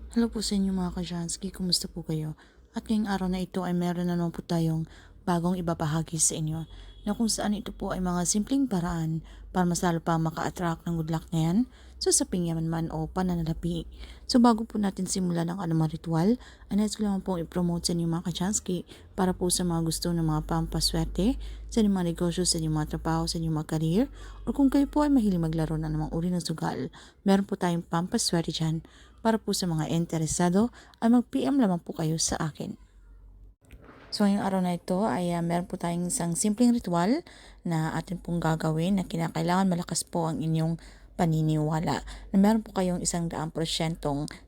Hello po sa inyo mga ka-Jansky, kumusta po kayo? At ngayong araw na ito ay meron na naman po tayong bagong ibabahagi sa inyo na kung saan ito po ay mga simpleng paraan para mas lalo pa maka-attract ng good luck na yan sa sapingyaman man o pananalapi. So bago po natin simulan ang anumang ritual, nais ko lang pong i-promote sa inyo mga ka-Jansky para po sa mga gusto ng mga pampaswerte, sa inyong mga negosyo, sa inyong mga trabaho, sa inyong mga career, o kung kayo po ay mahilig maglaro ng anumang uri ng sugal, meron po tayong pampaswerte dyan. Para po sa mga interesado ay mag-PM lamang po kayo sa akin. So ngayong araw na ito ay meron po tayong isang simpleng ritual na atin pong gagawin na kinakailangan malakas po ang inyong paniniwala. Na meron po kayong 100%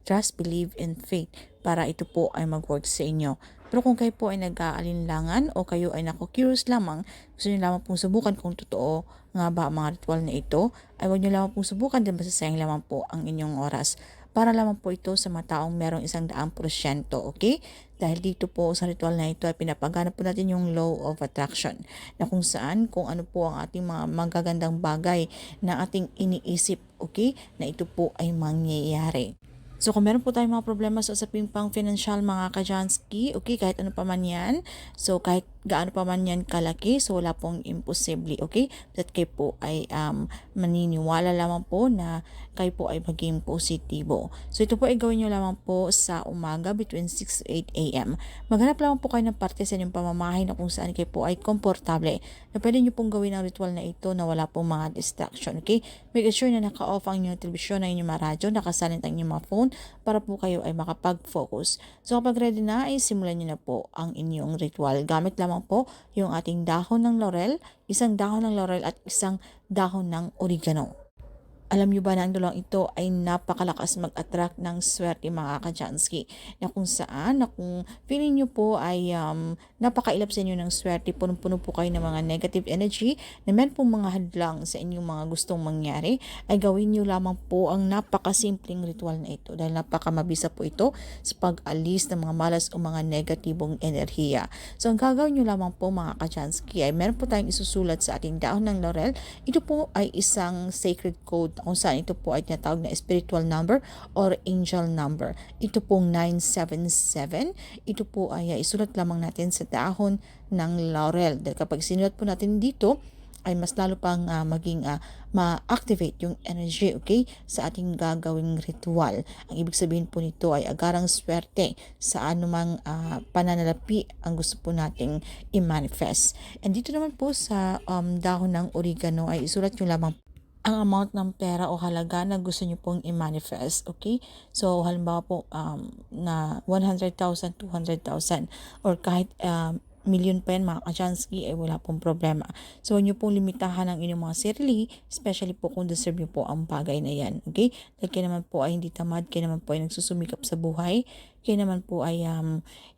trust, believe, and faith para ito po ay mag-work sa inyo. Pero kung kayo po ay nag-aalinlangan o kayo ay naku-curious lamang, gusto nyo lamang pong subukan kung totoo nga ba ang mga ritual na ito, ay huwag nyo lamang pong subukan din masasayang lamang po ang inyong oras. Para lamang po ito sa mga taong merong 100%, okay? Dahil dito po sa ritual na ito ay pinapagana po natin yung law of attraction na kung saan, kung ano po ang ating mga magagandang bagay na ating iniisip, okay, na ito po ay mangyayari. So kung meron po tayong mga problema sa usaping pang financial mga ka-Jansky, okay, kahit ano pa man yan, so kahit gaano pa man yan kalaki, so wala pong imposible, okay? That kayo po ay maniniwala lamang po na kayo po ay maging positibo. So ito po ay gawin nyo lamang po sa umaga between 6 to 8 a.m. Maghanap lamang po kayo ng parte sa inyong pamamahay na kung saan kayo po ay komportable. Na pwede nyo pong gawin ang ritual na ito na wala pong mga distraction, okay? Make sure na naka-off ang inyong telebisyon, ang inyong mga radyo, nakasilent ang inyong mga phone para po kayo ay makapag-focus. So kapag ready na, ay simulan nyo na po ang inyong ritual. Gamit lamang po yung ating dahon ng laurel, isang dahon ng laurel at isang dahon ng oregano. Alam nyo ba na ang dalawang ito ay napakalakas mag-attract ng swerte mga ka-Jansky na kung saan, na kung feeling nyo po ay napakailap sa inyo ng swerte, punong-puno po kayo ng mga negative energy na meron pong mga hadlang sa inyong mga gustong mangyari, ay gawin nyo lamang po ang napakasimpleng ritual na ito dahil napakamabisa po ito sa pag-alis ng mga malas o mga negatibong enerhiya. So ang gagawin nyo lamang po mga ka-Jansky ay meron po tayong isusulat sa ating dahon ng laurel. Ito po ay isang sacred code kung saan ito po ay tinatawag na spiritual number or angel number. Ito pong 977. Ito po ay isulat lamang natin sa dahon ng laurel. Dahil kapag sinulat po natin dito, ay mas lalo pang maging ma-activate yung energy, okay, sa ating gagawing ritual. Ang ibig sabihin po nito ay agarang swerte sa anumang pananalapi ang gusto po nating i-manifest. And dito naman po sa dahon ng oregano ay isulat nyo lamang ang amount ng pera o halaga na gusto nyo pong i-manifest, okay? So, halimbawa po na 100,000, 200,000 or kahit million pa yan mga ka-Jansky ay wala pong problema. So, huwag nyo pong limitahan ang inyong mga sarili, especially po kung deserve nyo po ang bagay na yan, okay? Dahil kayo naman po ay hindi tamad, kayo naman po ay nagsusumikap sa buhay, kayo naman po ay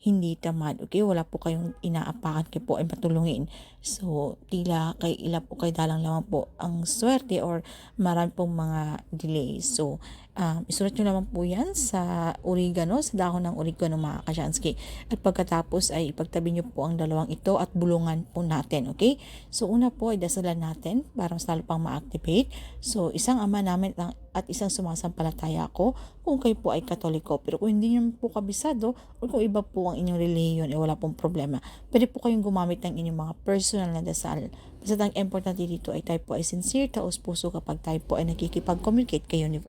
hindi tamad, okay? Wala po kayong inaapakan, kayo po ay matulungin. So, tila kay ila po kay dalang lamang po ang swerte or marami pong mga delays. So, isulat nyo naman po yan sa oregano, sa dahon ng oregano mga ka-Jansky. At pagkatapos ay ipagtabi nyo po ang dalawang ito at bulungan po natin, okay? So, una po ay dasalan natin para mas lalo pang ma-activate. So, isang ama namin at isang sumasampalataya ako kung kayo po ay katoliko. Pero kung hindi nyo po kabisado o kung iba po ang inyong reliyon, wala pong problema. Pwede po kayong gumamit ng inyong mga personal na dasal. Basta ang importante dito ay tayo po ay sincere, taos puso kapag tayo po ay nakikipag-communicate kay universe.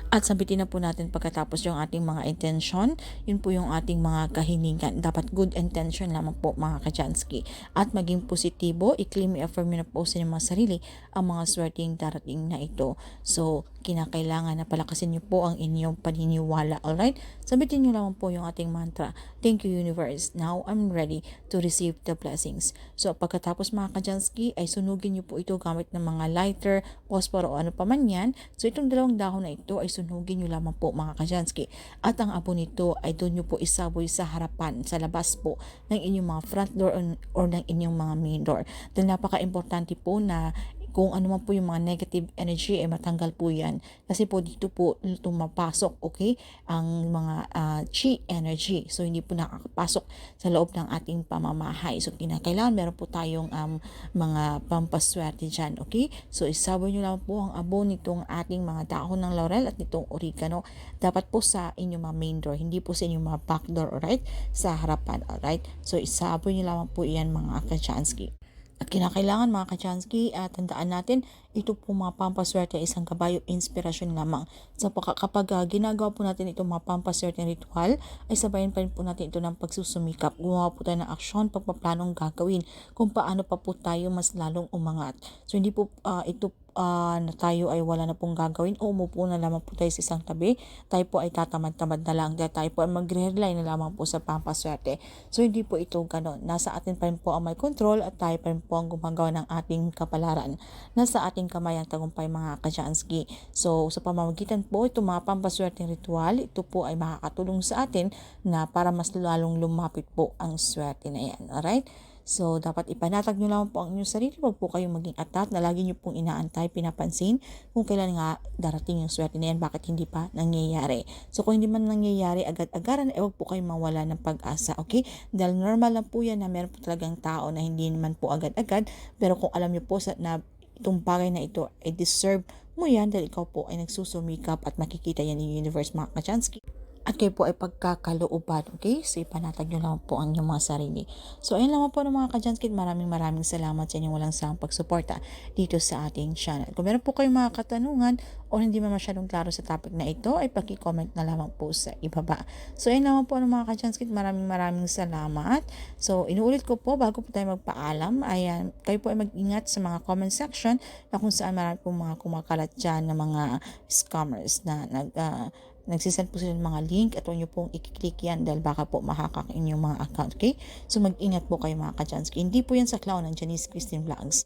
At sabitin na po natin pagkatapos yung ating mga intention, yun po yung ating mga kahilingan. Dapat good intention lamang po mga ka-Jansky. At maging positibo, i-claim, i-affirm na po sa inyong mga sarili ang mga swerteng darating na ito. So, kinakailangan na palakasin nyo po ang inyong paniniwala. Alright? Sabitin nyo lamang po yung ating mantra. Thank you universe. Now I'm ready to receive the blessings. So, pagkatapos mga ka-Jansky, ay sunugin nyo po ito gamit ng mga lighter, phosphor o ano pa man yan. So, itong dalawang dahon na ito ay sunugin nyo lamang po mga ka-Jansky. At ang abo nito ay doon nyo po isaboy sa harapan, sa labas po ng inyong mga front door or ng inyong mga main door. Dahil napaka-importante po na kung ano man po yung mga negative energy ay matanggal po yan. Kasi po dito po tumapasok, okay, ang mga chi energy. So hindi po nakakapasok sa loob ng ating pamamahay. So kinakailangan meron po tayong mga pampaswerte dyan, okay? So isabon nyo lang po ang abo nitong ating mga dahon ng laurel at nitong oregano. Dapat po sa inyong mga main door, hindi po sa inyong mga back door, alright? Sa harapan, alright? So isabon nyo lamang po yan mga Kachansky. At kinakailangan mga Kachansky, tandaan natin, ito po mga pampaswerte isang kabayo inspirasyon lamang. So kapag ginagawa po natin itong mga pampaswerte ritual, ay sabayan pa rin po natin ito ng pagsusumikap. Gumawa po tayo ng aksyon, pagpaplanong gagawin kung paano pa po tayo mas lalong umangat. So hindi po ito na tayo ay wala na pong gagawin o umupo na lamang po tayo sa isang tabi, tayo po ay tatamad-tamad na lang, dahil tayo po ay magre-rely na lamang po sa pampaswerte. So hindi po ito ganon. Nasa atin pa rin po ang may control at tayo pa rin po ang gumagawa ng ating kapalaran. Nasa ating kamay ang tagumpay mga Kachansky. So sa pamamagitan po ito mga pampaswerteng ritual, ito po ay makakatulong sa atin na para mas lalong lumapit po ang swerte na yan. Alright? So, dapat ipanatag nyo lang po ang inyong sarili. Huwag po kayong maging atat na lagi nyo pong inaantay, pinapansin kung kailan nga darating yung swerte na yan, bakit hindi pa nangyayari. So, kung hindi man nangyayari agad-agaran, huwag po kayong mawala ng pag-asa, okay? Dahil normal lang po yan na meron po talagang tao na hindi naman po agad-agad, pero kung alam nyo po na itong bagay na ito ay deserve mo yan dahil ikaw po ay nagsusumikap at makikita yan ng universe mga Kachansky. At kayo po ay pagkakalooban, okay? So, ipanatag nyo lang po ang inyong mga sarili. So, ayun lang po ng mga Kajanskit. Maraming salamat sa inyong walang sawang pagsuporta dito sa ating channel. Kung meron po kayong mga katanungan o hindi man masyadong klaro sa topic na ito, ay paki-comment na lamang po sa ibaba. So, ayun lang po ng mga Kajanskit. Maraming salamat. So, inuulit ko po, bago po tayo magpaalam, ayan, kayo po ay mag-ingat sa mga comment section na kung saan marami po mga kumakalat dyan na mga scammers na nagsisend po sila ng mga link at huwag nyo pong i-click yan dahil baka po mahakak inyong mga account, okay? So mag-ingat po kayo mga Kachansky. Hindi po yan sa clown ng Janice Christine Vlogs.